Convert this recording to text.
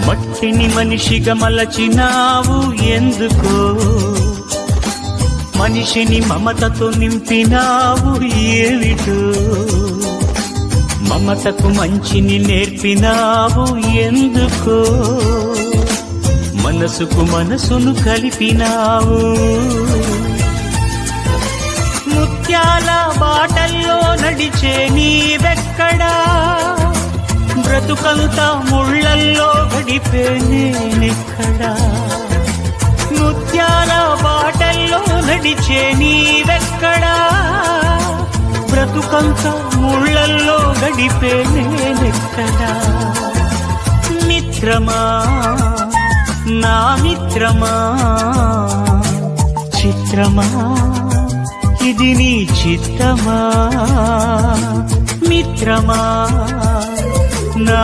మట్టిని మనిషిగా మలచినావు ఎందుకో, మనిషిని మమతతో నింపినావు ఏమిటో, మమతకు మంచిని నేర్పినావు ఎందుకో, మనసుకు మనసును కలిపినావు. ముత్యాల బాటల్లో నడిచే నీవెక్కడా, బ్రతుకంతా ముళ్ళల్లో గడిపే నేనెక్కడా. ముత్యాల బాటల్లో నడిచే నీవెక్కడా, బ్రతుకంతా ముళ్ళల్లో గడిపే నేనెక్కడా. మిత్రమా నా మిత్రమా, చిత్రమా ఇది నీ చిత్తమా. మిత్రమా నా